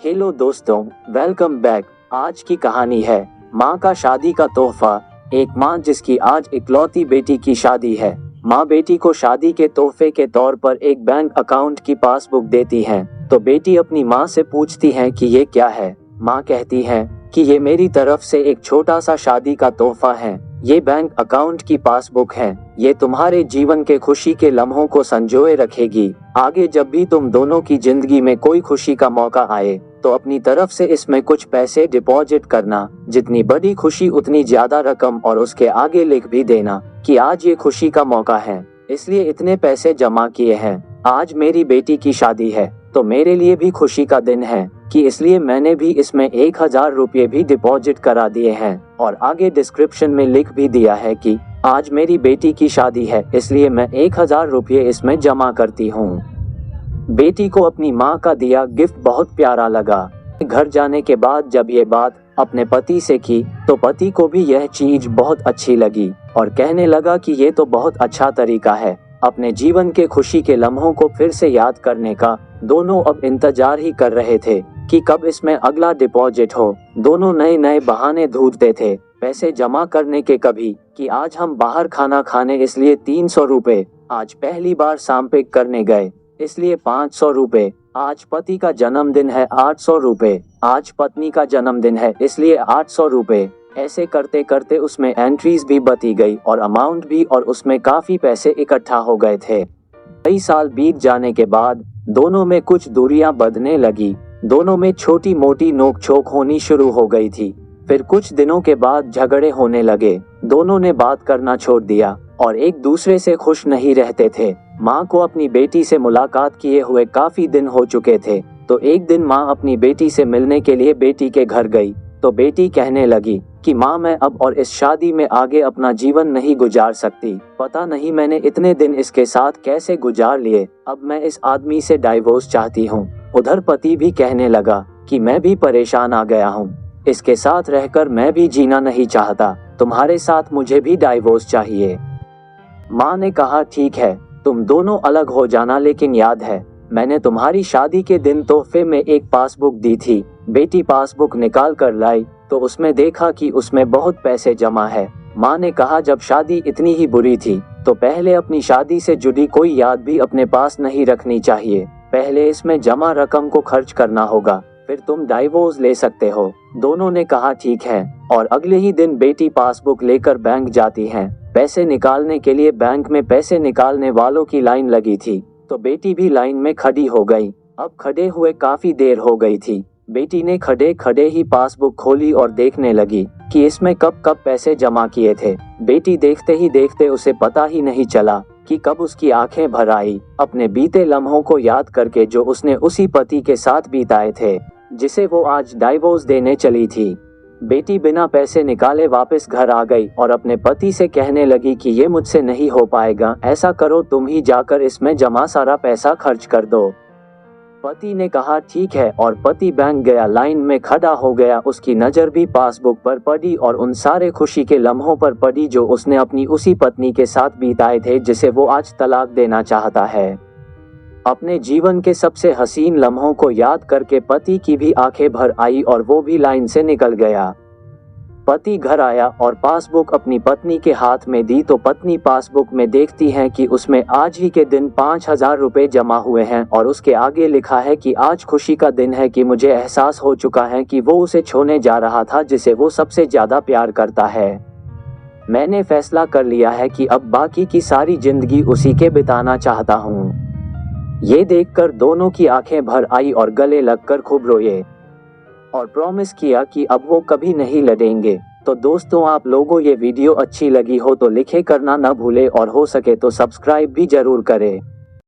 Hello दोस्तों, welcome back. आज की कहानी है माँ का शादी का तोहफा। एक माँ जिसकी आज इकलौती बेटी की शादी है। माँ बेटी को शादी के तोहफे के तौर पर एक बैंक अकाउंट की पासबुक देती है। तो बेटी अपनी माँ से पूछती है कि ये क्या है। माँ कहती है कि ये मेरी तरफ से एक छोटा सा शादी का तोहफा है। ये बैंक अकाउंट की पासबुक है। ये तुम्हारे जीवन के खुशी के लम्हों को संजोए रखेगी। आगे जब भी तुम दोनों की जिंदगी में कोई खुशी का मौका आए तो अपनी तरफ से इसमें कुछ पैसे डिपॉजिट करना। जितनी बड़ी खुशी उतनी ज्यादा रकम, और उसके आगे लिख भी देना कि आज ये खुशी का मौका है, इसलिए इतने पैसे जमा किए हैं। आज मेरी बेटी की शादी है तो मेरे लिए भी खुशी का दिन है कि इसलिए मैंने भी इसमें 1000 रुपये भी डिपॉजिट करा दिए हैं। और आगे डिस्क्रिप्शन में लिख भी दिया है कि आज मेरी बेटी की शादी है, इसलिए मैं 1000 रुपये इसमें जमा करती हूँ। बेटी को अपनी माँ का दिया गिफ्ट बहुत प्यारा लगा। घर जाने के बाद जब ये बात अपने पति से की तो पति को भी यह चीज बहुत अच्छी लगी और कहने लगा कि ये तो बहुत अच्छा तरीका है अपने जीवन के खुशी के लम्हों को फिर से याद करने का। दोनों अब इंतजार ही कर रहे थे कि कब इसमें अगला डिपॉजिट हो। दोनों नए नए बहाने ढूंढते थे पैसे जमा करने के, कभी कि आज हम बाहर खाना खाने इसलिए 300 रुपए, आज पहली बार शाम पिक करने गए इसलिए 500 रुपए, आज पति का जन्मदिन है 800 रुपए, आज पत्नी का जन्मदिन है इसलिए 800 रुपए। ऐसे करते करते उसमें एंट्रीज भी बती गई और अमाउंट भी, और उसमें काफी पैसे इकट्ठा हो गए थे। कई साल बीत जाने के बाद दोनों में कुछ दूरियां बढ़ने लगी। दोनों में छोटी मोटी नोक-झोंक होनी शुरू हो गई थी। फिर कुछ दिनों के बाद झगड़े होने लगे। दोनों ने बात करना छोड़ दिया और एक दूसरे से खुश नहीं रहते थे। माँ को अपनी बेटी से मुलाकात किए हुए काफी दिन हो चुके थे, तो एक दिन माँ अपनी बेटी से मिलने के लिए बेटी के घर गई। तो बेटी कहने लगी कि माँ, मैं अब और इस शादी में आगे अपना जीवन नहीं गुजार सकती। पता नहीं मैंने इतने दिन इसके साथ कैसे गुजार लिए। अब मैं इस आदमी से डाइवोर्स चाहती हूँ। उधर पति भी कहने लगा कि मैं भी परेशान आ गया हूँ, इसके साथ रहकर मैं भी जीना नहीं चाहता। तुम्हारे साथ मुझे भी डाइवोर्स चाहिए। माँ ने कहा ठीक है, तुम दोनों अलग हो जाना, लेकिन याद है मैंने तुम्हारी शादी के दिन तोहफे में एक पासबुक दी थी। बेटी पासबुक निकाल कर लाई तो उसमें देखा कि उसमें बहुत पैसे जमा है। माँ ने कहा जब शादी इतनी ही बुरी थी तो पहले अपनी शादी से जुड़ी कोई याद भी अपने पास नहीं रखनी चाहिए। पहले इसमें जमा रकम को खर्च करना होगा, फिर तुम डाइवोर्स ले सकते हो। दोनों ने कहा ठीक है, और अगले ही दिन बेटी पासबुक लेकर बैंक जाती है। पैसे निकालने के लिए बैंक में पैसे निकालने वालों की लाइन लगी थी, तो बेटी भी लाइन में खड़ी हो गई। अब खड़े हुए काफी देर हो गई थी। बेटी ने खड़े खड़े ही पासबुक खोली और देखने लगी कि इसमें कब कब पैसे जमा किए थे। बेटी देखते ही देखते उसे पता ही नहीं चला कि कब उसकी आंखें भर आई अपने बीते लम्हों को याद करके, जो उसने उसी पति के साथ बिताए थे जिसे वो आज डाइवोर्स देने चली थी। बेटी बिना पैसे निकाले वापस घर आ गई और अपने पति से कहने लगी कि ये मुझसे नहीं हो पाएगा, ऐसा करो तुम ही जाकर इसमें जमा सारा पैसा खर्च कर दो। पति ने कहा ठीक है, और पति बैंक गया, लाइन में खड़ा हो गया। उसकी नज़र भी पासबुक पर पड़ी और उन सारे खुशी के लम्हों पर पड़ी जो उसने अपनी उसी पत्नी के साथ बिताए थे जिसे वो आज तलाक देना चाहता है। अपने जीवन के सबसे हसीन लम्हों को याद करके पति की भी आंखें भर आई और वो भी लाइन से निकल गया। पति घर आया और पासबुक अपनी पत्नी के हाथ में दी तो पत्नी पासबुक में देखती है कि उसमें आज ही के दिन 5000 रुपये जमा हुए हैं, और उसके आगे लिखा है कि आज खुशी का दिन है कि मुझे एहसास हो चुका है कि वो उसे छोड़ने जा रहा था जिसे वो सबसे ज्यादा प्यार करता है। मैंने फैसला कर लिया है कि अब बाकी की सारी जिंदगी उसी के बिताना चाहता हूँ। ये देखकर दोनों की आंखें भर आई और गले लगकर खूब रोए और प्रॉमिस किया कि अब वो कभी नहीं लड़ेंगे। तो दोस्तों, आप लोगों ये वीडियो अच्छी लगी हो तो लिखे करना न भूले, और हो सके तो सब्सक्राइब भी जरूर करें।